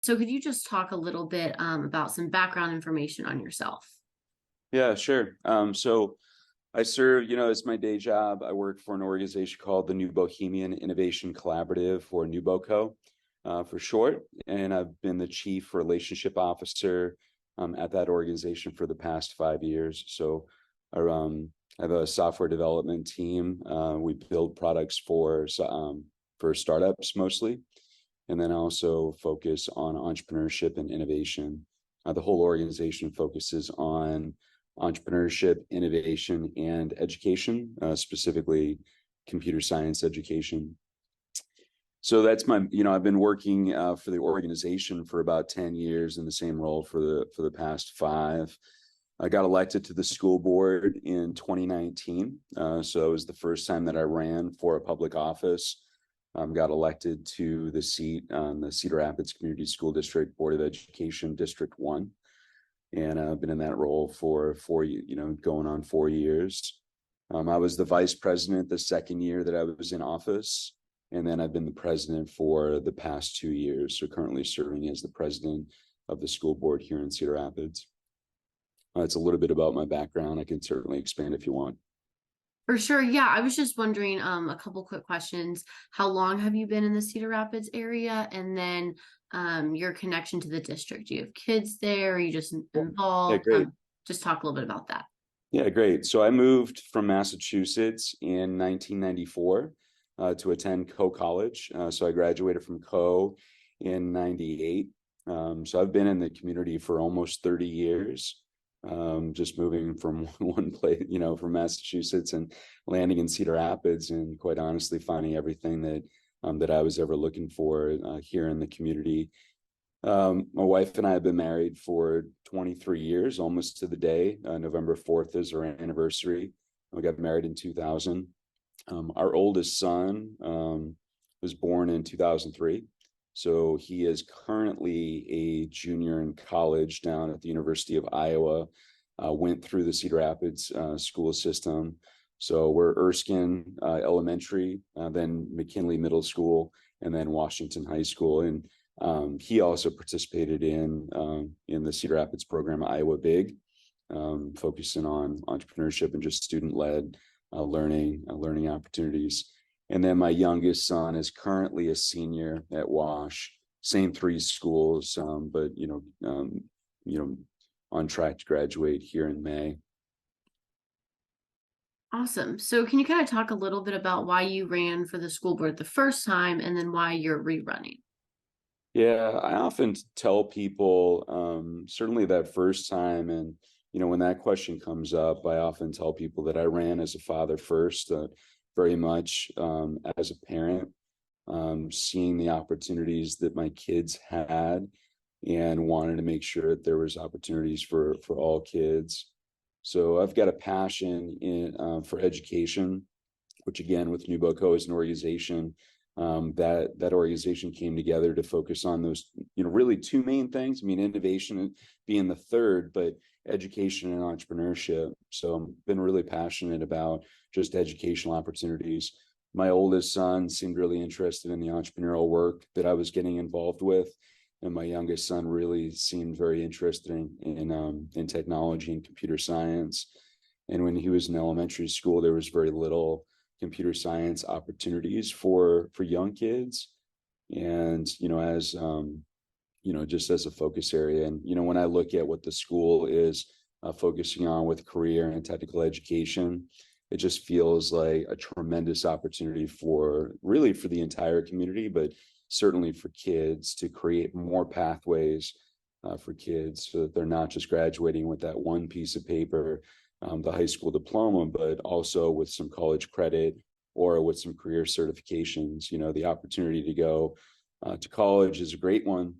So could you just talk a little bit about some background information on yourself? Yeah, sure. So I serve, it's my day job. I work for an organization called the New Bohemian Innovation Collaborative, or NewBoCo for short. And I've been the chief relationship officer at that organization for the past 5 years. So I have a software development team. We build products for startups mostly, and then I also focus on entrepreneurship and innovation. The whole organization focuses on entrepreneurship, innovation, and education, specifically computer science education. So that's I've been working for the organization for about 10 years in the same role for the past 5. I got elected to the school board in 2019. So it was the first time that I ran for a public office. Got elected to the seat on the Cedar Rapids Community School District Board of Education, District 1. And I've been in that role for going on 4 years. I was the vice president the second year that I was in office. And then I've been the president for the past 2 years. So currently serving as the president of the school board here in Cedar Rapids. It's a little bit about my background. I can certainly expand if you want. For sure. Yeah, I was just wondering a couple quick questions. How long have you been in the Cedar Rapids area? And then your connection to the district. Do you have kids there? Are you just Yeah, involved? great. Just talk a little bit about that. Yeah, great. So I moved from Massachusetts in 1994 to attend Coe College. So I graduated from Coe in 98. So I've been in the community for almost 30 years. Just moving from one place, from Massachusetts and landing in Cedar Rapids, and quite honestly, finding everything that I was ever looking for here in the community. My wife and I have been married for 23 years, almost to the day. November 4th is our anniversary. We got married in 2000. Our oldest son was born in 2003. So he is currently a junior in college down at the University of Iowa, went through the Cedar Rapids school system. So we're Erskine Elementary, then McKinley Middle School, and then Washington High School. And he also participated in the Cedar Rapids program, Iowa Big, focusing on entrepreneurship and just student-led learning opportunities. And then my youngest son is currently a senior at Wash, same 3 schools, but on track to graduate here in May. Awesome. So can you kind of talk a little bit about why you ran for the school board the first time and then why you're rerunning? Yeah, I often tell people, certainly that first time, and when that question comes up, I often tell people that I ran as a father first, very much as a parent, seeing the opportunities that my kids had and wanted to make sure that there was opportunities for all kids. So I've got a passion for education, which again, with NewBoCo as an organization, that organization came together to focus on those, really 2 main things. I mean, innovation being the third, but education and entrepreneurship. So I've been really passionate about just educational opportunities. My oldest son seemed really interested in the entrepreneurial work that I was getting involved with. And my youngest son really seemed very interested in technology and computer science. And when he was in elementary school, there was very little computer science opportunities for young kids. And, as just as a focus area. And, when I look at what the school is focusing on with career and technical education, it just feels like a tremendous opportunity for the entire community, but certainly for kids, to create more pathways for kids so that they're not just graduating with that one piece of paper, the high school diploma, but also with some college credit or with some career certifications. The opportunity to go to college is a great one,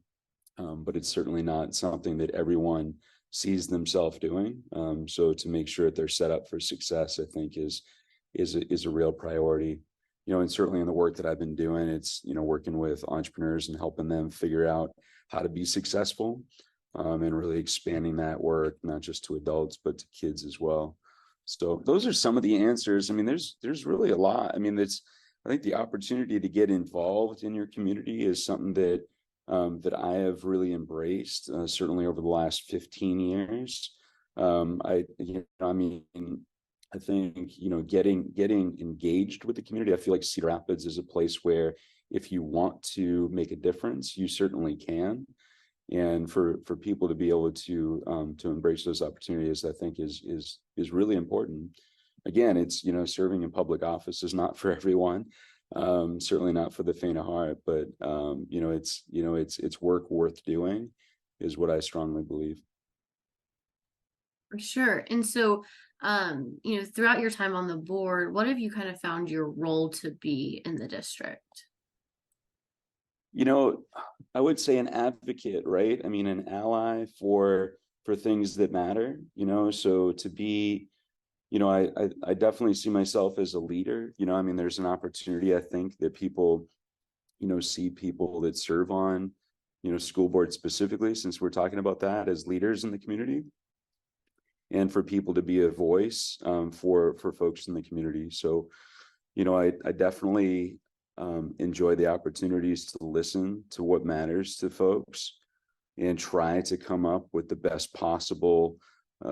but it's certainly not something that everyone sees themselves doing. So to make sure that they're set up for success, I think is a real priority. And certainly in the work that I've been doing, it's, working with entrepreneurs and helping them figure out how to be successful, and really expanding that work, not just to adults, but to kids as well. So those are some of the answers. I mean, there's really a lot. I mean, I think the opportunity to get involved in your community is something that that I have really embraced, certainly over the last 15 years. I mean, I think, getting engaged with the community. I feel like Cedar Rapids is a place where if you want to make a difference, you certainly can. And for people to be able to embrace those opportunities, I think is really important. Again, it's, serving in public office is not for everyone. Certainly not for the faint of heart, but it's work worth doing, is what I strongly believe. For sure. And so, throughout your time on the board, what have you kind of found your role to be in the district? you know I would say an advocate, right? I mean, an ally for things that matter, so to be, I definitely see myself as a leader. I mean, there's an opportunity, I think, that people, see people that serve on, school board specifically, since we're talking about that, as leaders in the community, and for people to be a voice, for folks in the community. So, I definitely enjoy the opportunities to listen to what matters to folks and try to come up with the best possible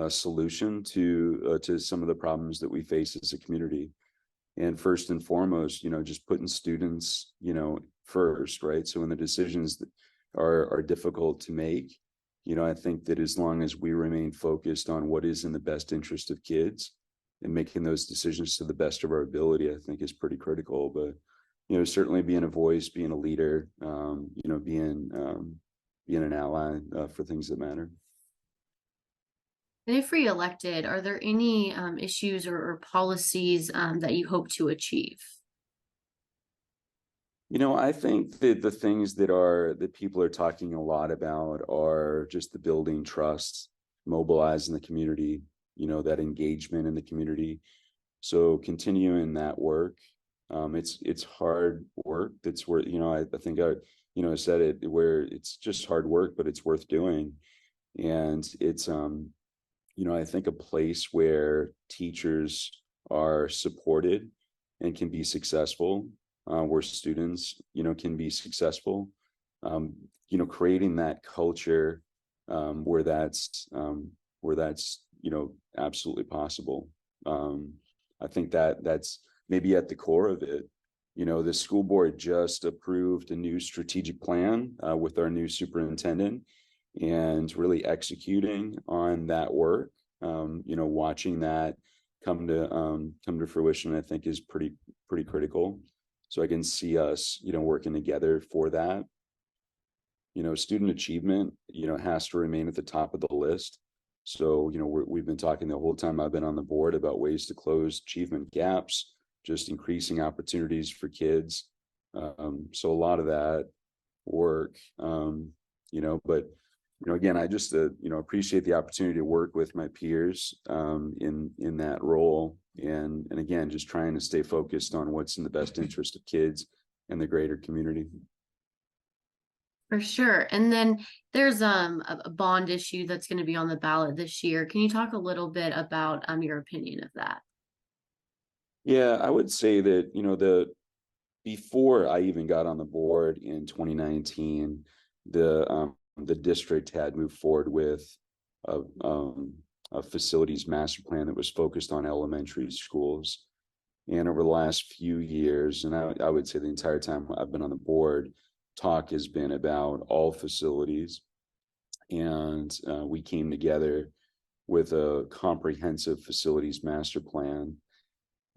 solution to some of the problems that we face as a community. And first and foremost, just putting students, first, right? So when the decisions that are difficult to make, I think that as long as we remain focused on what is in the best interest of kids and making those decisions to the best of our ability, I think is pretty critical. But certainly being a voice, being a leader, being an ally for things that matter. And if reelected, are there any issues or policies that you hope to achieve? I think that the things that people are talking a lot about are just the building trust, mobilizing the community, that engagement in the community. So continuing that work. It's hard work. That's where, I think I said it, where it's just hard work, but it's worth doing. And it's, I think a place where teachers are supported and can be successful, where students, can be successful, creating that culture, where that's, absolutely possible. I think that's maybe at the core of it. The school board just approved a new strategic plan with our new superintendent, and really executing on that work. Watching that come to fruition, I think, is pretty critical. So I can see us, working together for that. Student achievement, has to remain at the top of the list. So, we've been talking the whole time I've been on the board about ways to close achievement gaps, just increasing opportunities for kids. So a lot of that work, but, again, I just, appreciate the opportunity to work with my peers in that role. And again, just trying to stay focused on what's in the best interest of kids and the greater community. For sure. And then there's a bond issue that's going to be on the ballot this year. Can you talk a little bit about your opinion of that? Yeah, I would say that, before I even got on the board in 2019, the district had moved forward with a facilities master plan that was focused on elementary schools. And over the last few years, and I would say the entire time I've been on the board, talk has been about all facilities. And we came together with a comprehensive facilities master plan.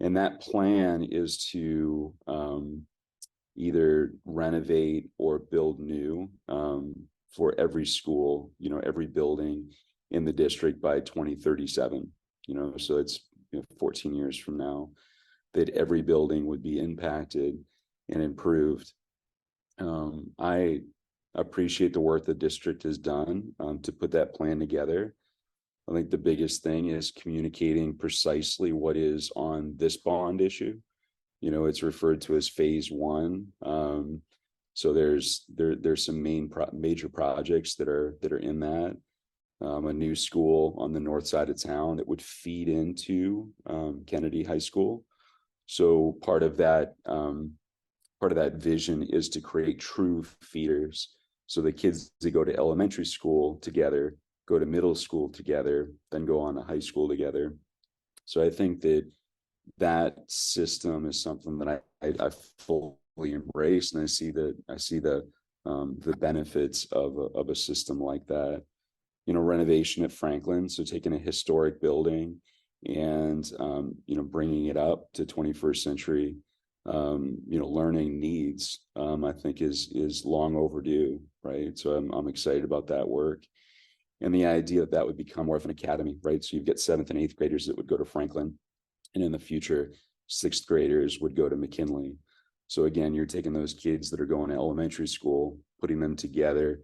And that plan is to either renovate or build new for every school, every building in the district by 2037. So it's 14 years from now, that every building would be impacted and improved. I appreciate the work the district has done to put that plan together. I think the biggest thing is communicating precisely what is on this bond issue. It's referred to as phase one. So there's some major projects that are in that. A new school on the north side of town that would feed into Kennedy High School. So part of that vision is to create true feeders. So the kids that go to elementary school together, go to middle school together, then go on to high school together. So I think that that system is something that I fully embrace, and I see the benefits of a system like that. Renovation at Franklin, so taking a historic building and bringing it up to 21st century learning needs, I think is long overdue, right? So I'm excited about that work, and the idea that that would become more of an academy, right? So you've got 7th and 8th graders that would go to Franklin, and in the future 6th graders would go to McKinley. So again, you're taking those kids that are going to elementary school, putting them together,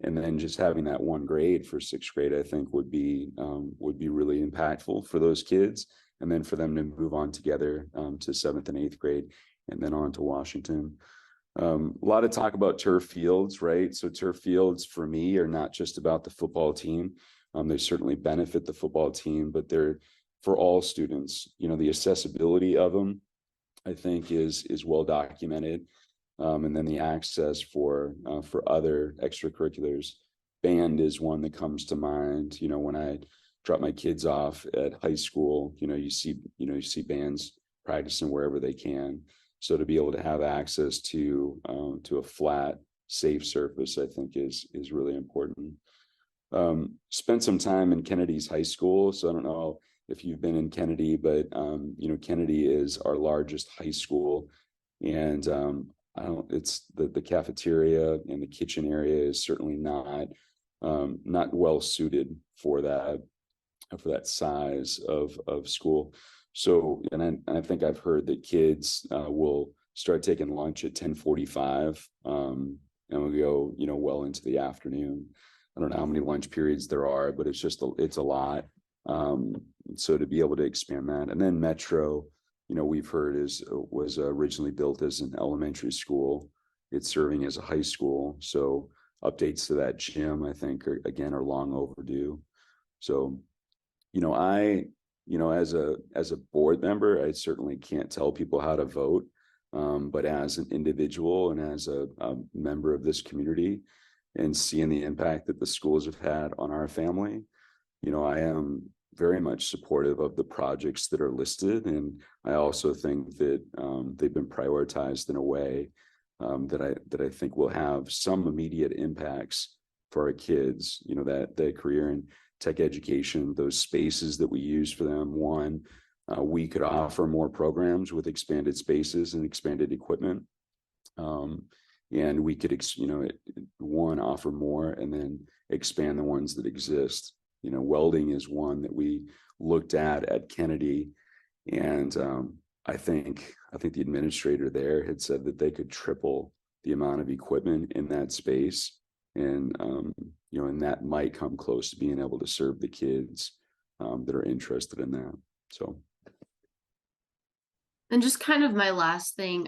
and then just having that one grade for 6th grade, I think would be really impactful for those kids, and then for them to move on together to 7th and 8th grade, and then on to Washington. A lot of talk about turf fields, right? So turf fields for me are not just about the football team. They certainly benefit the football team, but they're for all students. The accessibility of them, I think, is well documented. And then the access for other extracurriculars. Band is one that comes to mind. When I drop my kids off at high school, you see bands practicing wherever they can. So to be able to have access to a flat, safe surface, I think is really important. Spent some time in Kennedy's high school, so I don't know if you've been in Kennedy, but Kennedy is our largest high school, and it's the cafeteria and the kitchen area is certainly not well suited for that size of school. So, and I think I've heard that kids will start taking lunch at 10:45, and we'll go well into the afternoon. I don't know how many lunch periods there are, but it's a lot. So to be able to expand that, and then Metro, we've heard was originally built as an elementary school. It's serving as a high school. So updates to that gym, I think, are long overdue. So, as a board member, I certainly can't tell people how to vote. But as an individual and as a member of this community, and seeing the impact that the schools have had on our family, I am very much supportive of the projects that are listed. And I also think that they've been prioritized in a way that I think will have some immediate impacts for our kids, that career in tech education, those spaces that we use for them. One, we could offer more programs with expanded spaces and expanded equipment. And we could, offer more and then expand the ones that exist. Welding is one that we looked at Kennedy, and I think the administrator there had said that they could triple the amount of equipment in that space, and and that might come close to being able to serve the kids that are interested in that. So. And just kind of my last thing,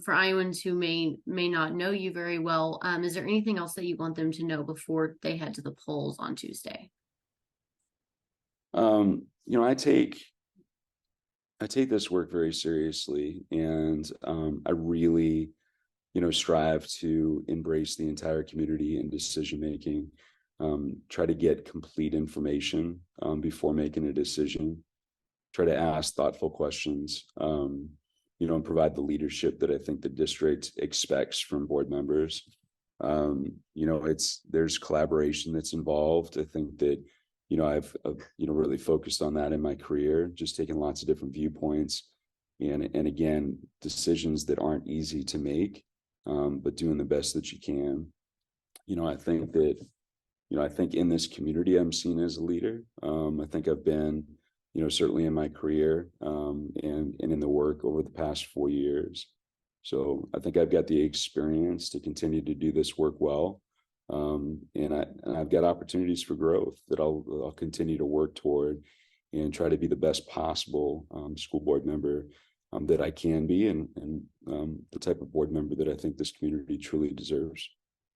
for Iowans who may not know you very well, is there anything else that you want them to know before they head to the polls on Tuesday? I take this work very seriously, and I really, strive to embrace the entire community in decision making. Try to get complete information before making a decision. Try to ask thoughtful questions, and provide the leadership that I think the district expects from board members. There's collaboration that's involved. I think that, I've really focused on that in my career, just taking lots of different viewpoints, and again, decisions that aren't easy to make, but doing the best that you can. I think that, I think in this community, I'm seen as a leader. I think I've been, certainly in my career, and in the work over the past 4 years. So I think I've got the experience to continue to do this work well. And I've got opportunities for growth that I'll continue to work toward and try to be the best possible school board member that I can be, and the type of board member that I think this community truly deserves.